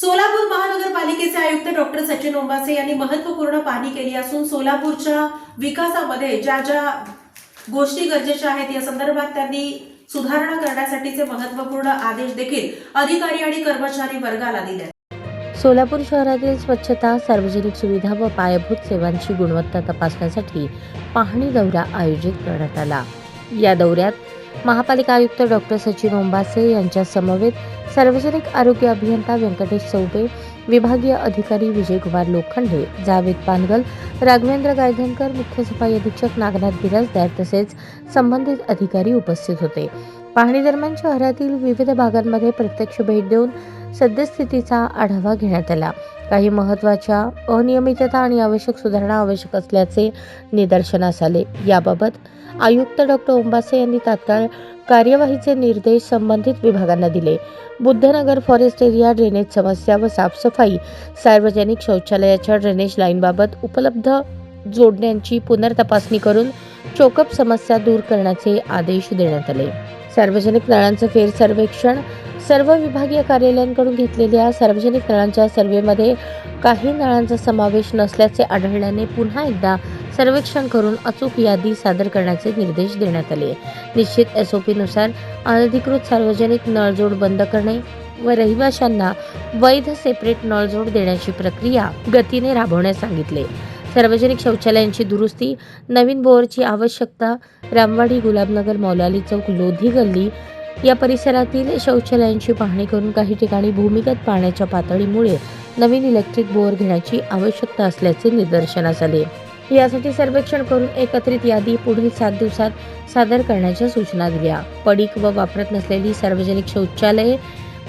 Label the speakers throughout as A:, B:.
A: सोलापूर महानगरपालिकेचे आयुक्त डॉक्टर सचिन ओंबासे यांनी महत्त्वपूर्ण पाहणी केली असून सोलापूरच्या विकासामध्ये ज्या ज्या गोष्टी गरजेच्या आहेत या संदर्भात त्यांनी सुधारणा करण्यासाठीचे महत्त्वपूर्ण आदेश देखील अधिकारी आणि कर्मचारी वर्गाला दिले।
B: सोलापूर शहरातील स्वच्छता, सार्वजनिक सुविधा व पायाभूत सेवांची गुणवत्ता तपासण्यासाठी पाहणी दौरा आयोजित करण्यात आला। या दौऱ्यात महापालिका आयुक्त डॉक्टर सचिन ओंबासे यांच्या समवेत सार्वजनिक आरोग्य अभियंता व्यंकटेश चौबे, विभागीय अधिकारी विजयकुमार लोखंडे, जावेद पानगल, राघवेंद्र गायधनकर, मुख्य सफाई अधीक्षक नागनाथ बिराजदार तसेच संबंधित अधिकारी उपस्थित होते। पाहणी दरम्यान शहरातील विविध भागांमध्ये प्रत्यक्ष भेट देऊन सद्यस्थितीचा आढावा घेण्यात आला। काही महत्त्वाच्या अनियमितता आणि आवश्यक सुधारणा आवश्यक असल्याचे निदर्शनास आले। याबाबत आयुक्त डॉक्टर ओंबासे यांनी तात्काळ कार्यवाहीचे निर्देश संबंधित विभागांना दिले। बुद्धनगर फॉरेस्ट एरिया ड्रेनेज समस्या व साफसफाई, सार्वजनिक शौचालयाच्या ड्रेनेज लाईनबाबत उपलब्ध जोडण्यांची पुनर्तपासणी करून चोकअप समस्या दूर करण्याचे आदेश देण्यात आले। सार्वजनिक नळांचे फेरसर्वेक्षण, सर्व विभागीय कार्यालयांकडून घेतलेल्या सार्वजनिक नळांच्या सर्व्हेमध्ये काही नळांचा समावेश नसल्याचे आढळल्याने पुन्हा एकदा सर्वेक्षण करून अचूक यादी सादर करण्याचे निर्देश देण्यात आले। निश्चित SOP नुसार अनधिकृत सार्वजनिक नळजोड बंद करणे व रहिवाशांना वैध सेपरेट नळजोड देण्याची प्रक्रिया गतीने राबवण्यास सांगितले। सार्वजनिक शौचालयांची दुरुस्ती, नवीन बोअरची आवश्यकता, रामवाडी, गुलाबनगर, मौलाली चौक, लोधी गल्ली या परिसरातील शौचालयांची पाहणी करून काही ठिकाणी भूमिगत पाण्याच्या पातळीमुळे नवीन इलेक्ट्रिक बोअर घेण्याची आवश्यकता असल्याचे निदर्शनास आले। यासाठी सर्वेक्षण करून एकत्रित यादी पुढील 7 दिवसात सादर करण्याच्या सूचना दिल्या। पडीक व वापरत नसलेली सार्वजनिक शौचालये,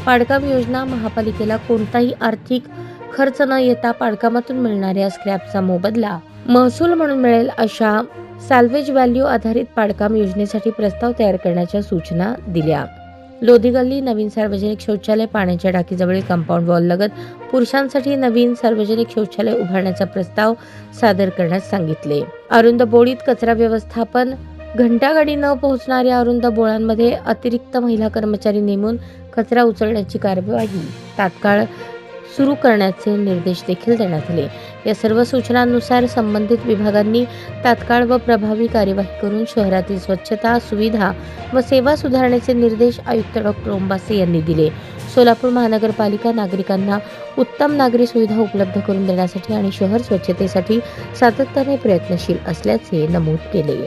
B: पाडकाम योजना, महापालिकेला कोणताही आर्थिक खर्च न येता पाडकामातून मिळणाऱ्या स्क्रॅपचा मोबदला महसूल म्हणून मिळेल अशा सॅल्वेज व्हॅल्यू आधारित पाडकाम योजनेसाठी प्रस्ताव तयार करण्याच्या सूचना दिल्या। लोधी गल्ली नवीन सार्वजनिक शौचालय, पाण्याच्या टाकीजवळील कंपाऊंड वॉल लगत पुरुषांसाठी नवीन सार्वजनिक शौचालय उभारण्याचा प्रस्ताव सादर करण्यास सांगितले। अरुंद बोळीत कचरा व्यवस्थापन, घंटागाडी न पोहोचणाऱ्या अरुंद बोळांमध्ये अतिरिक्त महिला कर्मचारी नेमून कचरा उचलण्याची कार्यवाही तात्काळ सुरू करण्याचे निर्देश देखील देण्यात आले। या सर्व सूचनांनुसार संबंधित विभागांनी तात्काळ व प्रभावी कार्यवाही करून शहरातील स्वच्छता, सुविधा व सेवा सुधारण्याचे निर्देश आयुक्त डॉक्टर ओंबासे यांनी दिले। सोलापूर महानगरपालिका नागरिकांना उत्तम नागरी सुविधा उपलब्ध करून देण्यासाठी आणि शहर स्वच्छतेसाठी सातत्याने प्रयत्नशील असल्याचे नमूद केले।